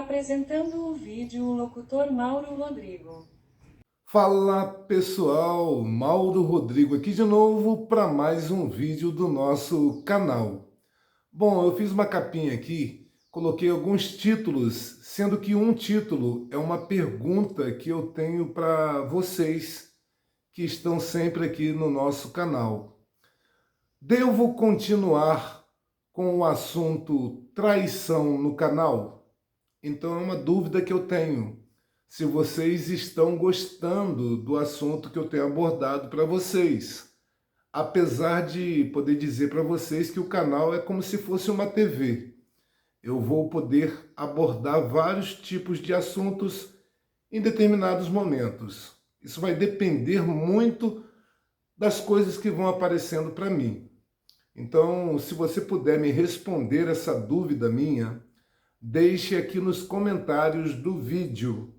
Apresentando o vídeo, o locutor Mauro Rodrigo. Fala pessoal, Mauro Rodrigo aqui de novo para mais um vídeo do nosso canal. Bom, eu fiz uma capinha aqui, coloquei alguns títulos, sendo que um título é uma pergunta que eu tenho para vocês que estão sempre aqui no nosso canal. Devo continuar com o assunto traição no canal? Então é uma dúvida que eu tenho. Se vocês estão gostando do assunto que eu tenho abordado para vocês. Apesar de poder dizer para vocês que o canal é como se fosse uma TV. Eu vou poder abordar vários tipos de assuntos em determinados momentos. Isso vai depender muito das coisas que vão aparecendo para mim. Então, se você puder me responder essa dúvida minha, deixe aqui nos comentários do vídeo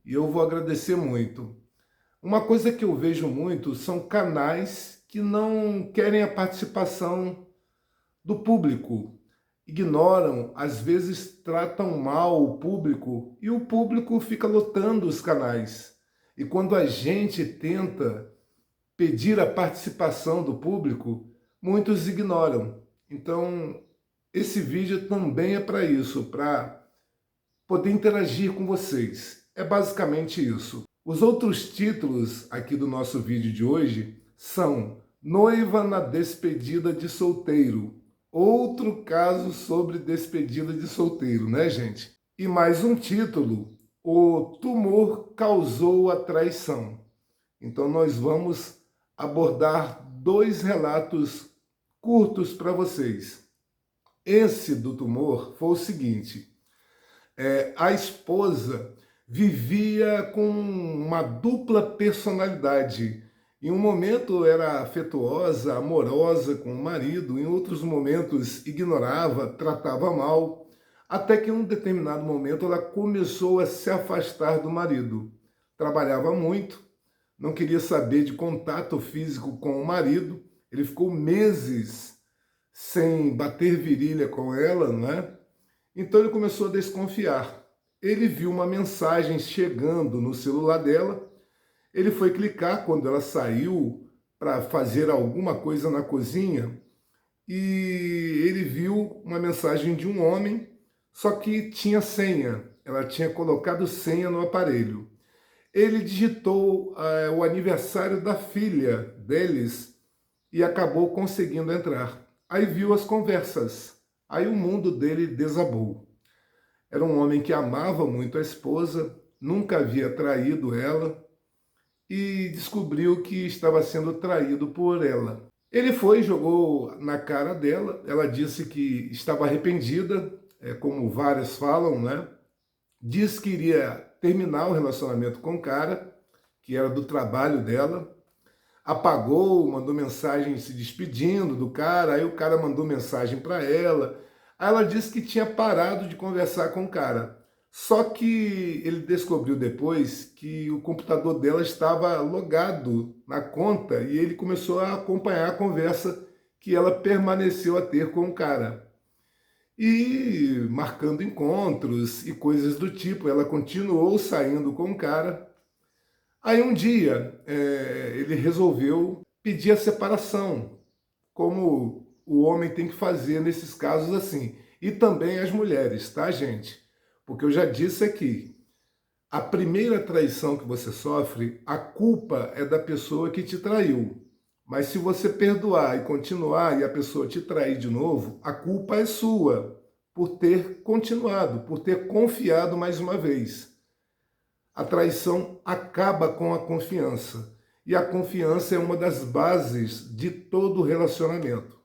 e eu vou agradecer muito. Uma coisa que eu vejo muito são canais que não querem a participação do público, ignoram, às vezes tratam mal o público e o público fica lotando os canais. E quando a gente tenta pedir a participação do público, muitos ignoram. Então, esse vídeo também é para isso, para poder interagir com vocês. É basicamente isso. Os outros títulos aqui do nosso vídeo de hoje são Noiva na despedida de solteiro. Outro caso sobre despedida de solteiro, né, gente? E mais um título, O tumor causou a traição. Então nós vamos abordar dois relatos curtos para vocês. Esse do tumor foi o seguinte: a esposa vivia com uma dupla personalidade. Em um momento era afetuosa, amorosa com o marido, em outros momentos ignorava, tratava mal, até que em um determinado momento ela começou a se afastar do marido. Trabalhava muito, não queria saber de contato físico com o marido, ele ficou meses sem bater virilha com ela, não é? Então ele começou a desconfiar. Ele viu uma mensagem chegando no celular dela, ele foi clicar quando ela saiu para fazer alguma coisa na cozinha e ele viu uma mensagem de um homem, só que tinha senha, ela tinha colocado senha no aparelho. Ele digitou o aniversário da filha deles e acabou conseguindo entrar. Aí viu as conversas, aí o mundo dele desabou. Era um homem que amava muito a esposa, nunca havia traído ela e descobriu que estava sendo traído por ela. Ele foi e jogou na cara dela, ela disse que estava arrependida, como várias falam, né? Diz que iria terminar o relacionamento com o cara, que era do trabalho dela, apagou, mandou mensagem se despedindo do cara, aí o cara mandou mensagem para ela. Aí ela disse que tinha parado de conversar com o cara. Só que ele descobriu depois que o computador dela estava logado na conta e ele começou a acompanhar a conversa que ela permaneceu a ter com o cara. E marcando encontros e coisas do tipo, ela continuou saindo com o cara. Aí um dia ele resolveu pedir a separação, como o homem tem que fazer nesses casos assim. E também as mulheres, tá, gente? Porque eu já disse aqui, a primeira traição que você sofre, a culpa é da pessoa que te traiu. Mas se você perdoar e continuar e a pessoa te trair de novo, a culpa é sua por ter continuado, por ter confiado mais uma vez. A traição acaba com a confiança. E a confiança é uma das bases de todo relacionamento.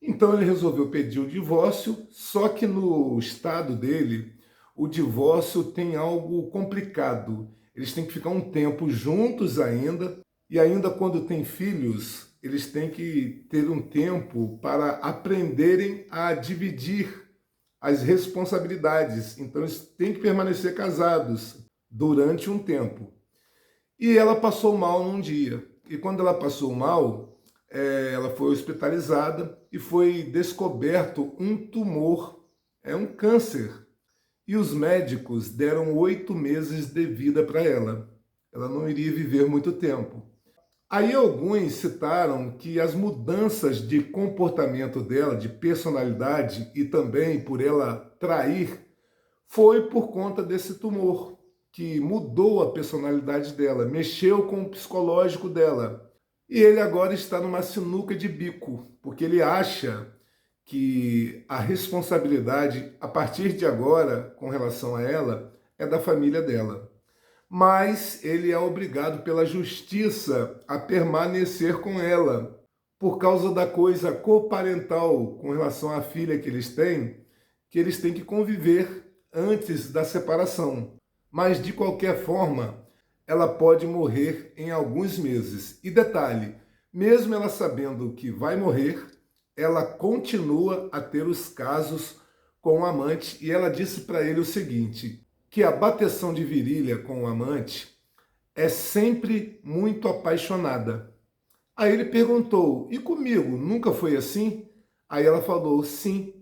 Então ele resolveu pedir o divórcio, só que no estado dele, o divórcio tem algo complicado. Eles têm que ficar um tempo juntos ainda, e ainda quando tem filhos, eles têm que ter um tempo para aprenderem a dividir as responsabilidades. Então eles têm que permanecer casados durante um tempo. E ela passou mal num dia. E quando ela passou mal, ela foi hospitalizada e foi descoberto um tumor, um câncer. e os médicos deram 8 meses de vida para ela. Ela não iria viver muito tempo. Aí alguns citaram que as mudanças de comportamento dela, de personalidade e também por ela trair, foi por conta desse tumor, que mudou a personalidade dela, mexeu com o psicológico dela. E ele agora está numa sinuca de bico, porque ele acha que a responsabilidade, a partir de agora, com relação a ela, é da família dela. Mas ele é obrigado pela justiça a permanecer com ela, por causa da coisa coparental com relação à filha que eles têm que conviver antes da separação. Mas, de qualquer forma, ela pode morrer em alguns meses. E detalhe, mesmo ela sabendo que vai morrer, ela continua a ter os casos com o amante e ela disse para ele o seguinte, que a bateção de virilha com o amante é sempre muito apaixonada. Aí ele perguntou, e comigo, nunca foi assim? Aí ela falou, sim,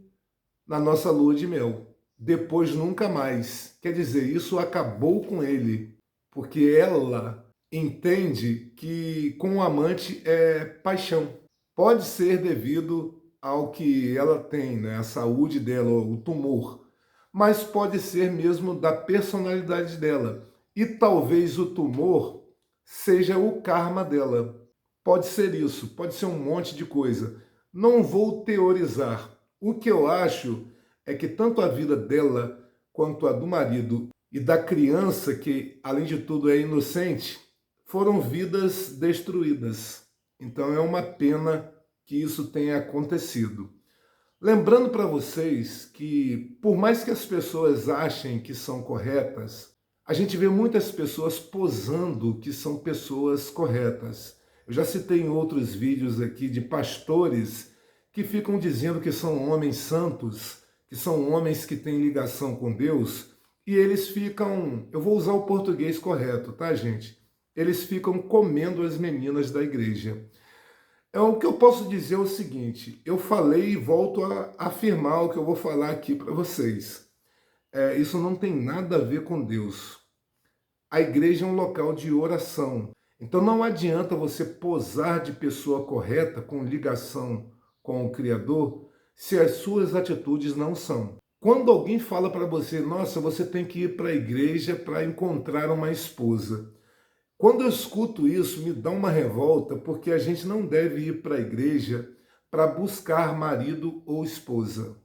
na nossa lua de mel. Depois nunca mais. Quer dizer, isso acabou com ele, porque ela entende que com o amante é paixão. Pode ser devido ao que ela tem, né, a saúde dela, o tumor, mas pode ser mesmo da personalidade dela. E talvez o tumor seja o karma dela. Pode ser isso, pode ser um monte de coisa. Não vou teorizar. O que eu acho é que tanto a vida dela quanto a do marido e da criança, que além de tudo é inocente, foram vidas destruídas. Então é uma pena que isso tenha acontecido. Lembrando para vocês que, por mais que as pessoas achem que são corretas, a gente vê muitas pessoas posando que são pessoas corretas. Eu já citei em outros vídeos aqui de pastores que ficam dizendo que são homens santos, que são homens que têm ligação com Deus, e eles ficam, eu vou usar o português correto, tá, gente? Eles ficam comendo as meninas da igreja. O que eu posso dizer é o seguinte, eu falei e volto a afirmar o que eu vou falar aqui para vocês. Isso não tem nada a ver com Deus. A igreja é um local de oração. Então não adianta você posar de pessoa correta com ligação com o Criador se as suas atitudes não são. Quando alguém fala para você, nossa, você tem que ir para a igreja para encontrar uma esposa. Quando eu escuto isso, me dá uma revolta, porque a gente não deve ir para a igreja para buscar marido ou esposa.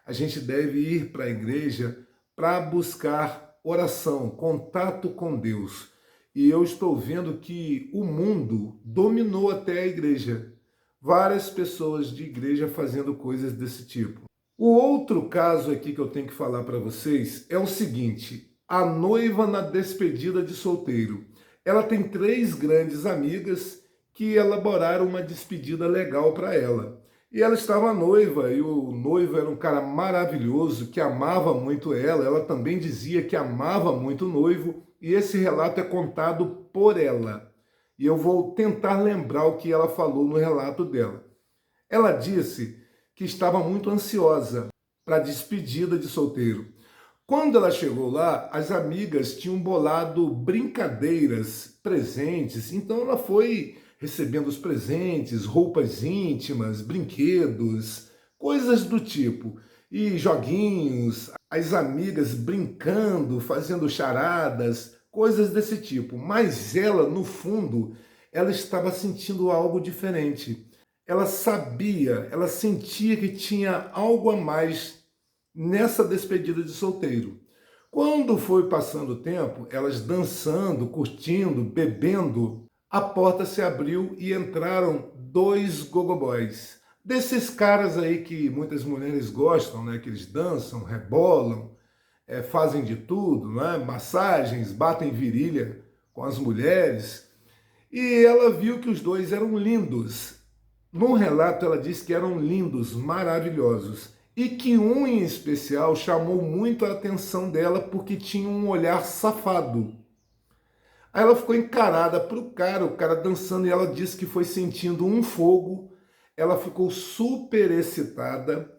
A gente deve ir para a igreja para buscar oração, contato com Deus. E eu estou vendo que o mundo dominou até a igreja. Várias pessoas de igreja fazendo coisas desse tipo. O outro caso aqui que eu tenho que falar para vocês é o seguinte, a noiva na despedida de solteiro. Ela tem 3 grandes amigas que elaboraram uma despedida legal para ela. E ela estava noiva, e o noivo era um cara maravilhoso, que amava muito ela. Ela também dizia que amava muito o noivo, e esse relato é contado por ela. E eu vou tentar lembrar o que ela falou no relato dela. Ela disse que estava muito ansiosa para a despedida de solteiro. Quando ela chegou lá, as amigas tinham bolado brincadeiras, presentes, então ela foi recebendo os presentes, roupas íntimas, brinquedos, coisas do tipo, e joguinhos, as amigas brincando, fazendo charadas, coisas desse tipo. Mas ela, no fundo, ela estava sentindo algo diferente. Ela sabia, ela sentia que tinha algo a mais nessa despedida de solteiro. Quando foi passando o tempo, elas dançando, curtindo, bebendo, a porta se abriu e entraram 2 gogoboys. Desses caras aí que muitas mulheres gostam, né? Que eles dançam, rebolam, fazem de tudo, né? Massagens, batem virilha com as mulheres. E ela viu que os 2 eram lindos. No relato ela disse que eram lindos, maravilhosos. E que um em especial chamou muito a atenção dela porque tinha um olhar safado. Aí ela ficou encarada para o cara dançando, e ela disse que foi sentindo um fogo. Ela ficou super excitada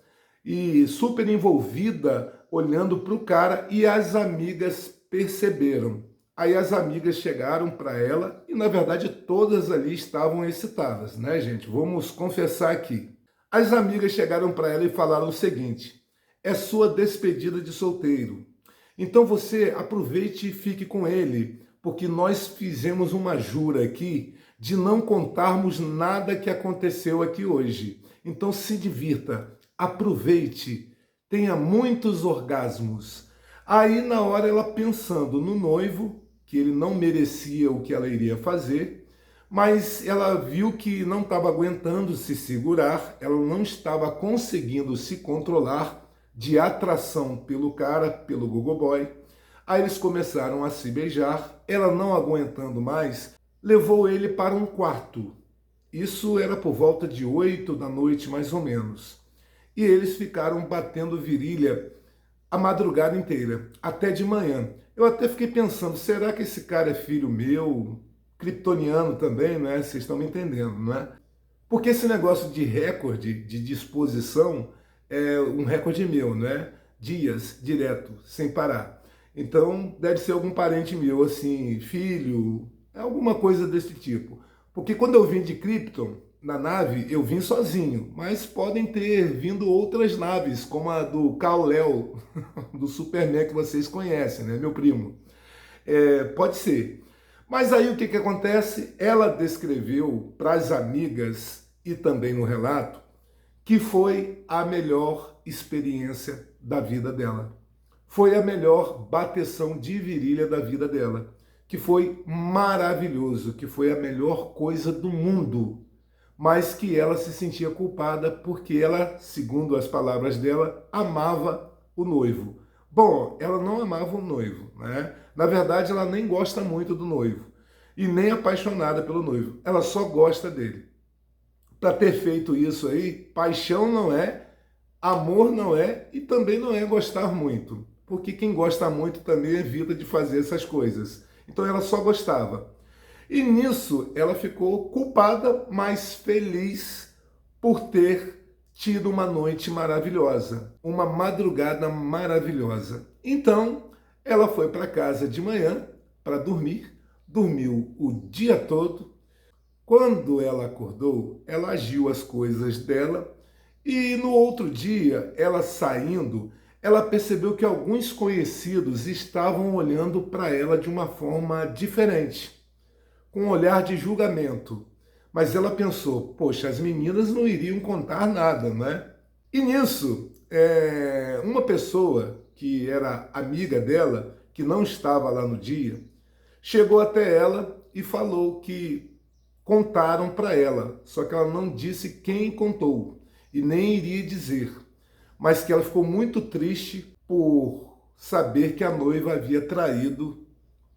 e super envolvida, olhando para o cara, e as amigas perceberam. Aí as amigas chegaram para ela e, na verdade, todas ali estavam excitadas, né, gente? Vamos confessar aqui. As amigas chegaram para ela e falaram o seguinte: é sua despedida de solteiro. Então você aproveite e fique com ele, porque nós fizemos uma jura aqui de não contarmos nada que aconteceu aqui hoje. Então se divirta, aproveite, tenha muitos orgasmos. Aí na hora ela pensando no noivo, que ele não merecia o que ela iria fazer, mas ela viu que não estava aguentando se segurar, ela não estava conseguindo se controlar de atração pelo cara, pelo gogoboy. Aí eles começaram a se beijar, ela não aguentando mais, levou ele para um quarto. Isso era por volta de 8 da noite, mais ou menos. E eles ficaram batendo virilha a madrugada inteira, até de manhã. Eu até fiquei pensando, será que esse cara é filho meu? Kryptoniano também, não é? Vocês estão me entendendo, não é? Porque esse negócio de recorde de disposição é um recorde meu, não é? Dias, direto, sem parar. Então, deve ser algum parente meu, assim, filho, alguma coisa desse tipo. Porque quando eu vim de Krypton, na nave, eu vim sozinho, mas podem ter vindo outras naves, como a do Kal-El, do Superman que vocês conhecem, né, meu primo. Pode ser. Mas aí o que acontece? Ela descreveu para as amigas e também no relato que foi a melhor experiência da vida dela. Foi a melhor bateção de virilha da vida dela. Que foi maravilhoso, que foi a melhor coisa do mundo. Mas que ela se sentia culpada porque ela, segundo as palavras dela, amava o noivo. Bom, ela não amava o noivo, né? Na verdade, ela nem gosta muito do noivo e nem apaixonada pelo noivo. Ela só gosta dele. Para ter feito isso aí, paixão não é, amor não é e também não é gostar muito. Porque quem gosta muito também evita de fazer essas coisas. Então ela só gostava. E nisso ela ficou culpada, mas feliz por ter tido uma noite maravilhosa, uma madrugada maravilhosa. Então ela foi para casa de manhã para dormir, dormiu o dia todo. Quando ela acordou, ela agiu as coisas dela e no outro dia, ela saindo, ela percebeu que alguns conhecidos estavam olhando para ela de uma forma diferente, com um olhar de julgamento. Mas ela pensou, poxa, as meninas não iriam contar nada, né? E nisso, uma pessoa que era amiga dela, que não estava lá no dia, chegou até ela e falou que contaram para ela, só que ela não disse quem contou e nem iria dizer, mas que ela ficou muito triste por saber que a noiva havia traído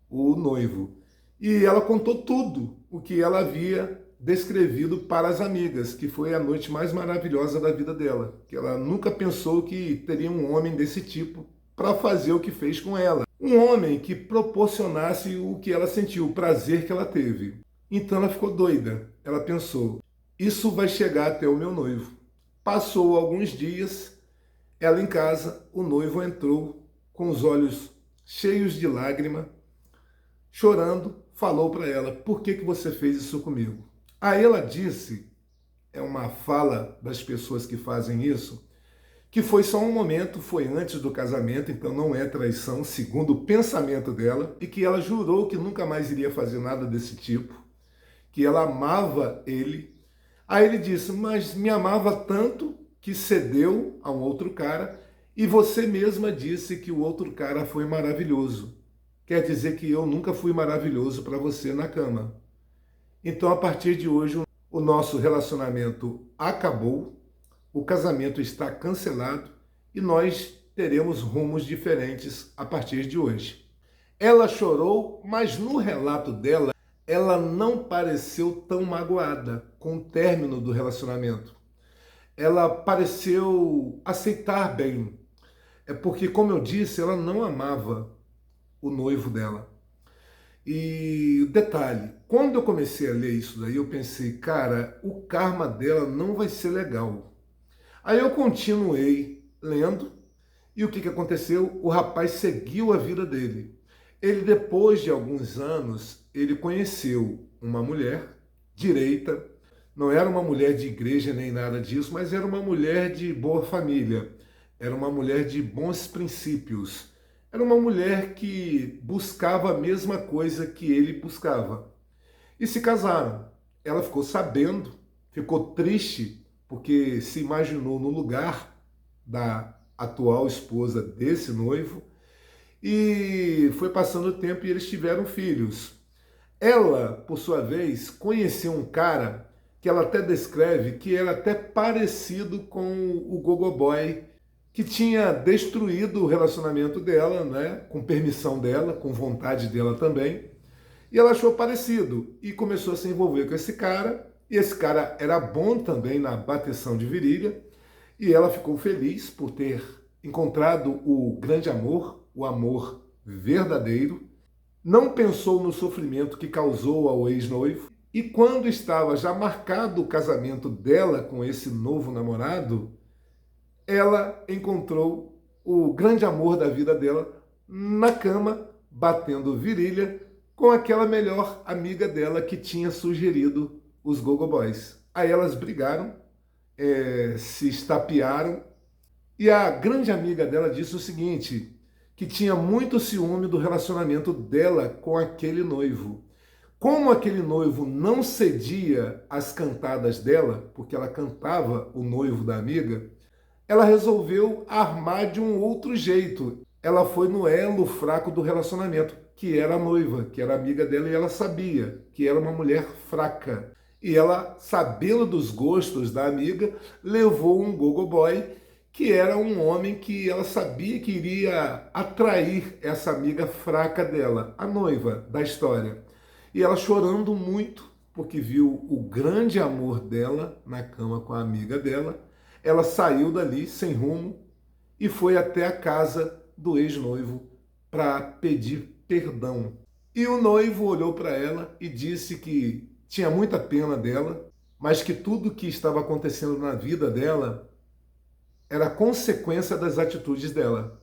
o noivo. E ela contou tudo o que ela havia descrevido para as amigas, que foi a noite mais maravilhosa da vida dela, que ela nunca pensou que teria um homem desse tipo para fazer o que fez com ela. Um homem que proporcionasse o que ela sentiu, o prazer que ela teve. Então ela ficou doida. Ela pensou, isso vai chegar até o meu noivo. Passou alguns dias, ela em casa, o noivo entrou com os olhos cheios de lágrima, chorando, falou para ela, por que você fez isso comigo? Aí ela disse, é uma fala das pessoas que fazem isso, que foi só um momento, foi antes do casamento, então não é traição, segundo o pensamento dela, e que ela jurou que nunca mais iria fazer nada desse tipo, que ela amava ele. Aí ele disse, mas me amava tanto que cedeu a um outro cara e você mesma disse que o outro cara foi maravilhoso. Quer dizer que eu nunca fui maravilhoso para você na cama. Então, a partir de hoje, o nosso relacionamento acabou, o casamento está cancelado e nós teremos rumos diferentes a partir de hoje. Ela chorou, mas no relato dela, ela não pareceu tão magoada com o término do relacionamento. Ela pareceu aceitar bem. É porque, como eu disse, ela não amava o noivo dela. E detalhe, quando eu comecei a ler isso daí, eu pensei, cara, o karma dela não vai ser legal. Aí eu continuei lendo, e o que aconteceu? O rapaz seguiu a vida dele. Ele, depois de alguns anos, ele conheceu uma mulher direita, não era uma mulher de igreja nem nada disso, mas era uma mulher de boa família, era uma mulher de bons princípios, era uma mulher que buscava a mesma coisa que ele buscava. E se casaram. Ela ficou sabendo, ficou triste, porque se imaginou no lugar da atual esposa desse noivo, e foi passando o tempo e eles tiveram filhos. Ela, por sua vez, conheceu um cara que ela até descreve que era até parecido com o Gogo Boy, que tinha destruído o relacionamento dela, né, com permissão dela, com vontade dela também. E ela achou parecido e começou a se envolver com esse cara. E esse cara era bom também na bateção de virilha. E ela ficou feliz por ter encontrado o grande amor, o amor verdadeiro. Não pensou no sofrimento que causou ao ex-noivo. E quando estava já marcado o casamento dela com esse novo namorado, ela encontrou o grande amor da vida dela na cama, batendo virilha, com aquela melhor amiga dela que tinha sugerido os Gogo Boys. Aí elas brigaram, se estapearam, e a grande amiga dela disse o seguinte, que tinha muito ciúme do relacionamento dela com aquele noivo. Como aquele noivo não cedia às cantadas dela, porque ela cantava o noivo da amiga, ela resolveu armar de um outro jeito. Ela foi no elo fraco do relacionamento, que era a noiva, que era amiga dela, e ela sabia que era uma mulher fraca. E ela, sabendo dos gostos da amiga, levou um Gogo Boy, que era um homem que ela sabia que iria atrair essa amiga fraca dela, a noiva da história. E ela chorando muito, porque viu o grande amor dela na cama com a amiga dela, ela saiu dali sem rumo e foi até a casa do ex-noivo para pedir perdão. E o noivo olhou para ela e disse que tinha muita pena dela, mas que tudo que estava acontecendo na vida dela era consequência das atitudes dela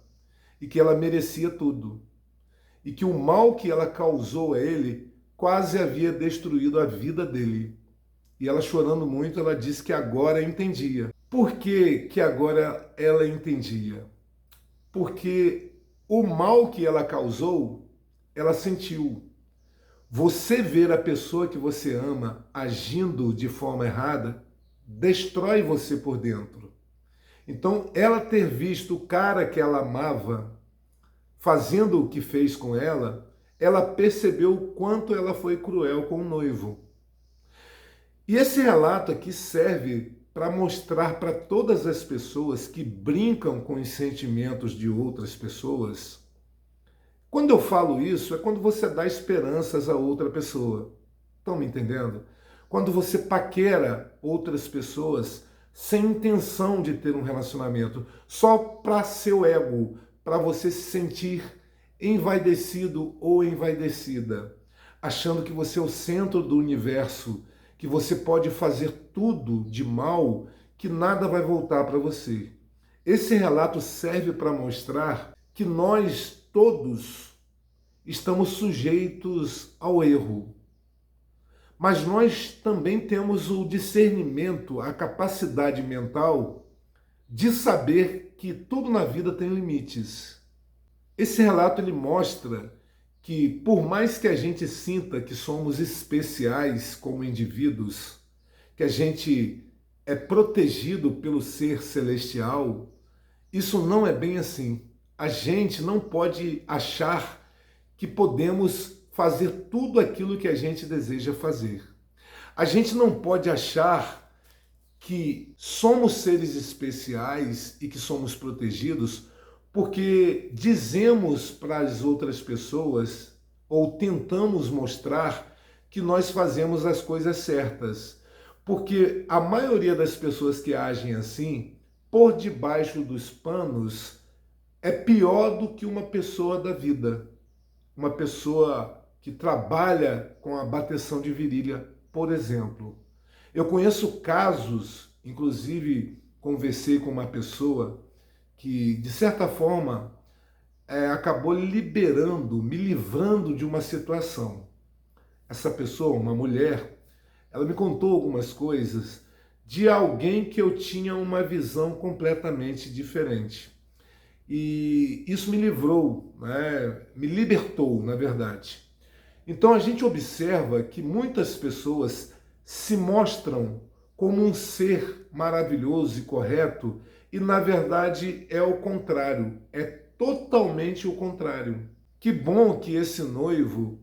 e que ela merecia tudo. E que o mal que ela causou a ele quase havia destruído a vida dele. E ela, chorando muito, ela disse que agora entendia. Por que agora ela entendia? Porque o mal que ela causou, ela sentiu. Você ver a pessoa que você ama agindo de forma errada, destrói você por dentro. Então, ela ter visto o cara que ela amava fazendo o que fez com ela percebeu o quanto ela foi cruel com o noivo. E esse relato aqui serve para mostrar para todas as pessoas que brincam com os sentimentos de outras pessoas. Quando eu falo isso, é quando você dá esperanças a outra pessoa. Estão me entendendo? Quando você paquera outras pessoas sem intenção de ter um relacionamento, só para seu ego, para você se sentir envaidecido ou envaidecida, achando que você é o centro do universo, que você pode fazer tudo de mal, que nada vai voltar para você. Esse relato serve para mostrar que nós todos estamos sujeitos ao erro. Mas nós também temos o discernimento, a capacidade mental de saber que tudo na vida tem limites. Esse relato ele mostra que por mais que a gente sinta que somos especiais como indivíduos, que a gente é protegido pelo ser celestial, isso não é bem assim. A gente não pode achar que podemos fazer tudo aquilo que a gente deseja fazer. A gente não pode achar que somos seres especiais e que somos protegidos porque dizemos para as outras pessoas ou tentamos mostrar que nós fazemos as coisas certas. Porque a maioria das pessoas que agem assim, por debaixo dos panos, é pior do que uma pessoa da vida. Uma pessoa que trabalha com a bateção de virilha, por exemplo. Eu conheço casos, inclusive conversei com uma pessoa que, de certa forma, acabou liberando, me livrando de uma situação. Essa pessoa, uma mulher, ela me contou algumas coisas de alguém que eu tinha uma visão completamente diferente. E isso me livrou, né? Me libertou, na verdade. Então a gente observa que muitas pessoas se mostram como um ser maravilhoso e correto, e na verdade é o contrário, é totalmente o contrário. Que bom que esse noivo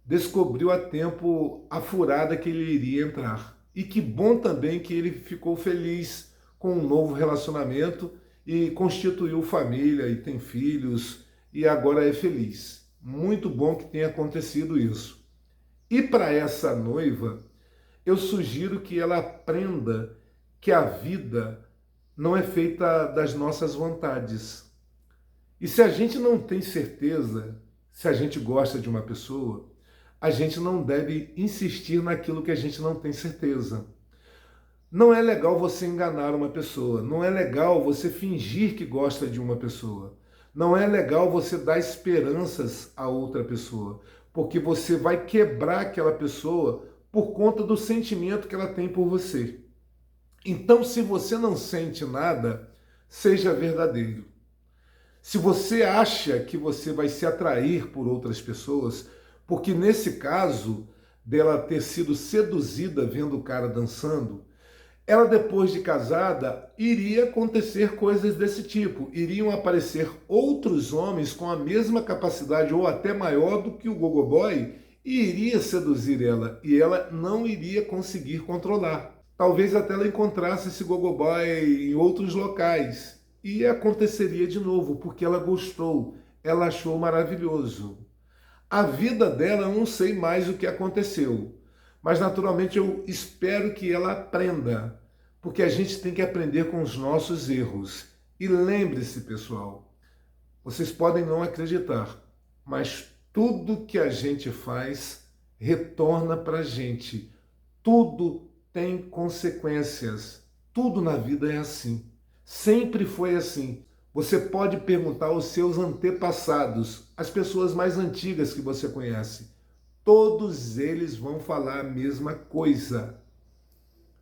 descobriu a tempo a furada que ele iria entrar. E que bom também que ele ficou feliz com um novo relacionamento e constituiu família e tem filhos e agora é feliz. Muito bom que tenha acontecido isso. E para essa noiva, eu sugiro que ela aprenda que a vida não é feita das nossas vontades. E se a gente não tem certeza, se a gente gosta de uma pessoa, a gente não deve insistir naquilo que a gente não tem certeza. Não é legal você enganar uma pessoa, não é legal você fingir que gosta de uma pessoa, não é legal você dar esperanças a outra pessoa, porque você vai quebrar aquela pessoa por conta do sentimento que ela tem por você. Então, se você não sente nada, seja verdadeiro. Se você acha que você vai se atrair por outras pessoas, porque nesse caso dela ter sido seduzida vendo o cara dançando, ela depois de casada iria acontecer coisas desse tipo, iriam aparecer outros homens com a mesma capacidade ou até maior do que o gogoboy e iria seduzir ela e ela não iria conseguir controlar. Talvez até ela encontrasse esse gogoboy em outros locais e aconteceria de novo, porque ela gostou, ela achou maravilhoso. A vida dela, eu não sei mais o que aconteceu, mas naturalmente eu espero que ela aprenda, porque a gente tem que aprender com os nossos erros. E lembre-se, pessoal, vocês podem não acreditar, mas tudo que a gente faz retorna para a gente. Tudo tem consequências. Tudo na vida é assim. Sempre foi assim. Você pode perguntar aos seus antepassados, as pessoas mais antigas que você conhece. Todos eles vão falar a mesma coisa.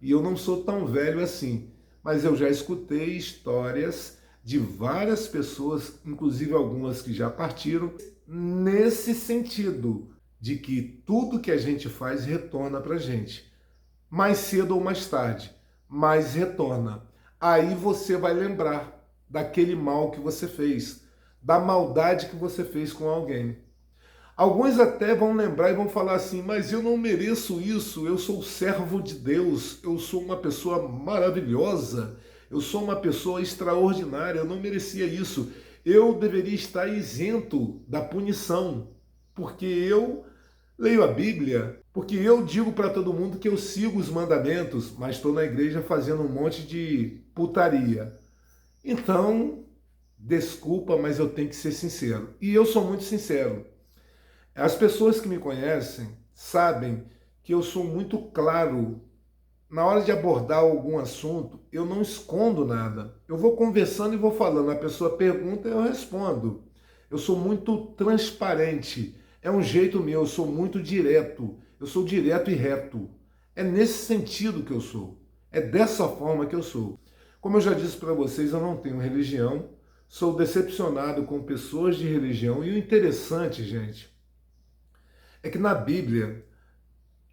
E eu não sou tão velho assim, mas eu já escutei histórias de várias pessoas, inclusive algumas que já partiram, nesse sentido, de que tudo que a gente faz retorna para a gente. Mais cedo ou mais tarde, mas retorna. Aí você vai lembrar daquele mal que você fez, da maldade que você fez com alguém. Alguns até vão lembrar e vão falar assim, mas eu não mereço isso, eu sou servo de Deus, eu sou uma pessoa maravilhosa, eu sou uma pessoa extraordinária, eu não merecia isso, eu deveria estar isento da punição, porque eu leio a Bíblia, porque eu digo para todo mundo que eu sigo os mandamentos, mas estou na igreja fazendo um monte de putaria. Então, desculpa, mas eu tenho que ser sincero. E eu sou muito sincero. As pessoas que me conhecem sabem que eu sou muito claro. Na hora de abordar algum assunto, eu não escondo nada. Eu vou conversando e vou falando. A pessoa pergunta, eu respondo. Eu sou muito transparente. É um jeito meu, eu sou muito direto. Eu sou direto e reto. É nesse sentido que eu sou. É dessa forma que eu sou. Como eu já disse para vocês, eu não tenho religião. Sou decepcionado com pessoas de religião. E o interessante, gente, é que na Bíblia,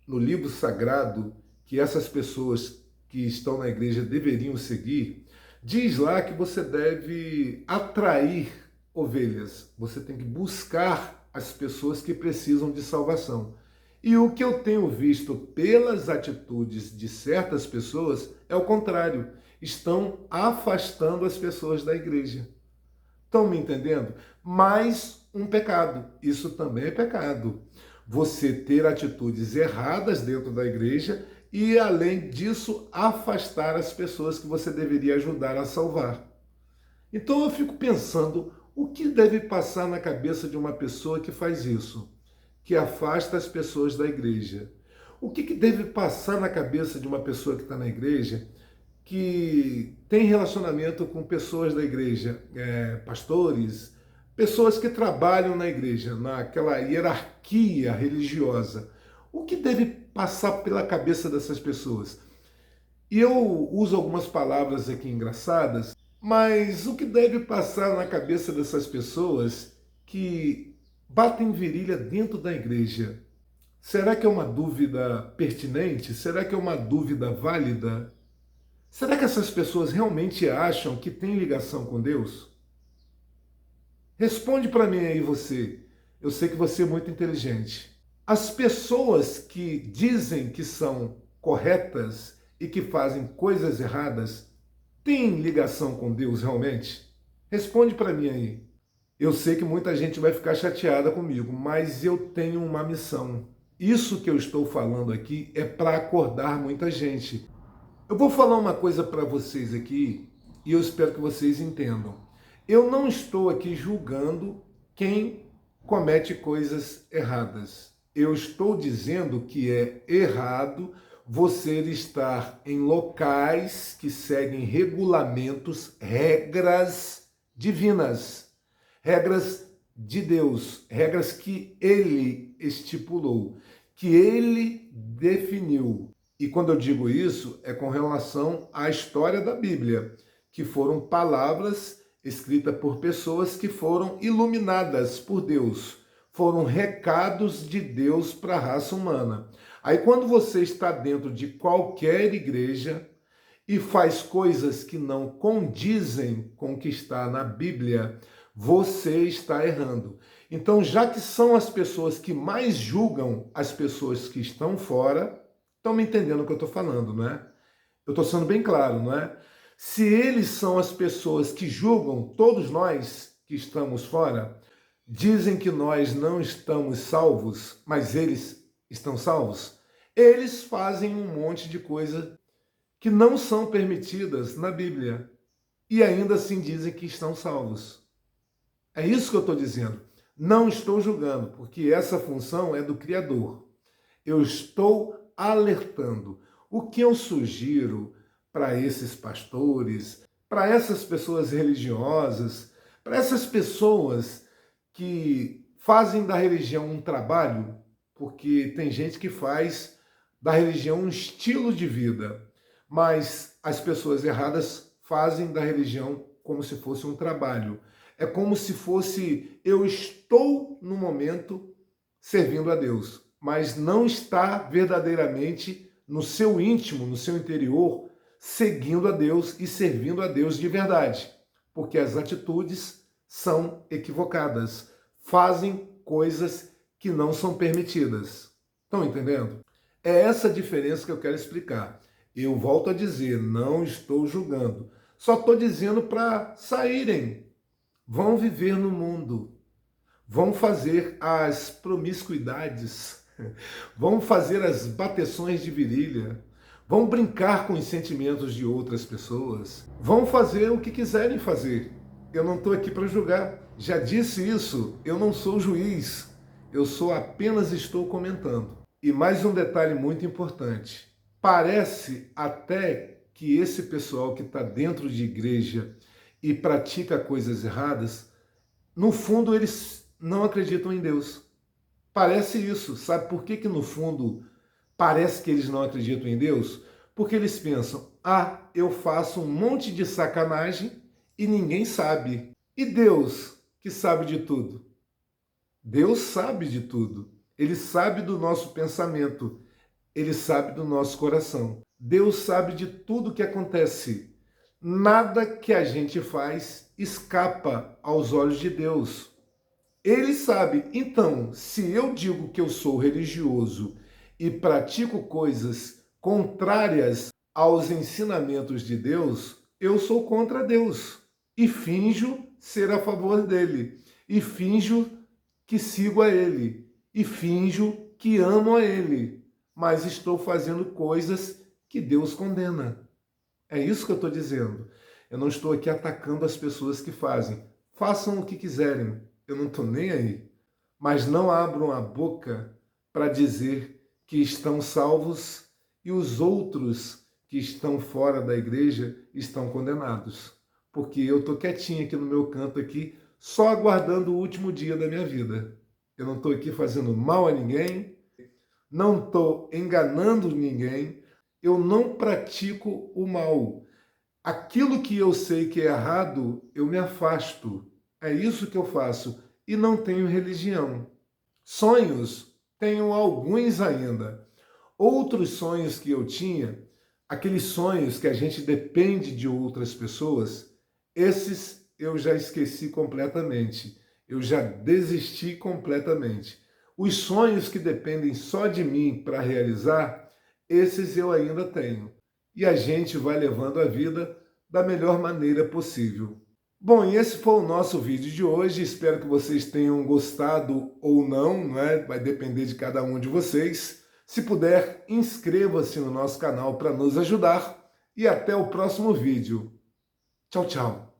no livro sagrado, que essas pessoas que estão na igreja deveriam seguir, diz lá que você deve atrair ovelhas, você tem que buscar as pessoas que precisam de salvação. E o que eu tenho visto pelas atitudes de certas pessoas é o contrário, estão afastando as pessoas da igreja. Estão me entendendo? Mais um pecado, isso também é pecado. Você ter atitudes erradas dentro da igreja e, além disso, afastar as pessoas que você deveria ajudar a salvar. Então eu fico pensando, o que deve passar na cabeça de uma pessoa que faz isso, que afasta as pessoas da igreja? O que deve passar na cabeça de uma pessoa que está na igreja, que tem relacionamento com pessoas da igreja, pastores, pessoas que trabalham na igreja, naquela hierarquia religiosa. O que deve passar pela cabeça dessas pessoas? E eu uso algumas palavras aqui engraçadas, mas o que deve passar na cabeça dessas pessoas que batem virilha dentro da igreja? Será que é uma dúvida pertinente? Será que é uma dúvida válida? Será que essas pessoas realmente acham que tem ligação com Deus? Responde para mim aí você. Eu sei que você é muito inteligente. As pessoas que dizem que são corretas e que fazem coisas erradas têm ligação com Deus realmente? Responde para mim aí. Eu sei que muita gente vai ficar chateada comigo, mas eu tenho uma missão. Isso que eu estou falando aqui é para acordar muita gente. Eu vou falar uma coisa para vocês aqui e eu espero que vocês entendam. Eu não estou aqui julgando quem comete coisas erradas. Eu estou dizendo que é errado você estar em locais que seguem regulamentos, regras divinas, regras de Deus, regras que Ele estipulou, que Ele definiu. E quando eu digo isso, é com relação à história da Bíblia, que foram palavras escritas por pessoas que foram iluminadas por Deus, foram recados de Deus para a raça humana. Aí quando você está dentro de qualquer igreja e faz coisas que não condizem com o que está na Bíblia, você está errando. Então, já que são as pessoas que mais julgam as pessoas que estão fora, estão me entendendo o que eu estou falando, não é? Eu estou sendo bem claro, não é? Se eles são as pessoas que julgam todos nós que estamos fora, dizem que nós não estamos salvos, mas eles estão salvos, eles fazem um monte de coisa que não são permitidas na Bíblia e ainda assim dizem que estão salvos. É isso que eu estou dizendo. Não estou julgando, porque essa função é do Criador. Eu estou alertando. O que eu sugiro para esses pastores, para essas pessoas religiosas, para essas pessoas que fazem da religião um trabalho, porque tem gente que faz da religião um estilo de vida, mas as pessoas erradas fazem da religião como se fosse um trabalho. É como se fosse, eu estou no momento servindo a Deus, mas não está verdadeiramente no seu íntimo, no seu interior, seguindo a Deus e servindo a Deus de verdade, porque as atitudes são equivocadas, fazem coisas que não são permitidas. Estão entendendo? É essa diferença que eu quero explicar. Eu volto a dizer, não estou julgando, só estou dizendo para saírem, vão viver no mundo, vão fazer as promiscuidades, vão fazer as bateções de virilha, vão brincar com os sentimentos de outras pessoas, vão fazer o que quiserem fazer. Eu não estou aqui para julgar. Já disse isso, eu não sou juiz, eu apenas estou comentando. E mais um detalhe muito importante. Parece até que esse pessoal que está dentro de igreja e pratica coisas erradas, no fundo eles não acreditam em Deus. Parece isso. Sabe por que no fundo parece que eles não acreditam em Deus? Porque eles pensam, eu faço um monte de sacanagem e ninguém sabe. E Deus, que sabe de tudo? Deus sabe de tudo. Ele sabe do nosso pensamento. Ele sabe do nosso coração. Deus sabe de tudo que acontece. Nada que a gente faz escapa aos olhos de Deus. Ele sabe. Então, se eu digo que eu sou religioso e pratico coisas contrárias aos ensinamentos de Deus, eu sou contra Deus e finjo ser a favor dele, e finjo que sigo a ele, e finjo que amo a ele, mas estou fazendo coisas que Deus condena. É isso que eu estou dizendo. Eu não estou aqui atacando as pessoas que fazem. Façam o que quiserem, eu não estou nem aí. Mas não abram a boca para dizer que estão salvos e os outros que estão fora da igreja estão condenados. Porque eu estou quietinho aqui no meu canto aqui, só aguardando o último dia da minha vida. Eu não estou aqui fazendo mal a ninguém, não estou enganando ninguém, eu não pratico o mal. Aquilo que eu sei que é errado, eu me afasto. É isso que eu faço. E não tenho religião. Sonhos, tenho alguns ainda. Outros sonhos que eu tinha, aqueles sonhos que a gente depende de outras pessoas, esses eu já esqueci completamente. Eu já desisti completamente. Os sonhos que dependem só de mim para realizar, esses eu ainda tenho. E a gente vai levando a vida da melhor maneira possível. Bom, e esse foi o nosso vídeo de hoje. Espero que vocês tenham gostado ou não, não é? Vai depender de cada um de vocês. Se puder, inscreva-se no nosso canal para nos ajudar. E até o próximo vídeo. Tchau, tchau.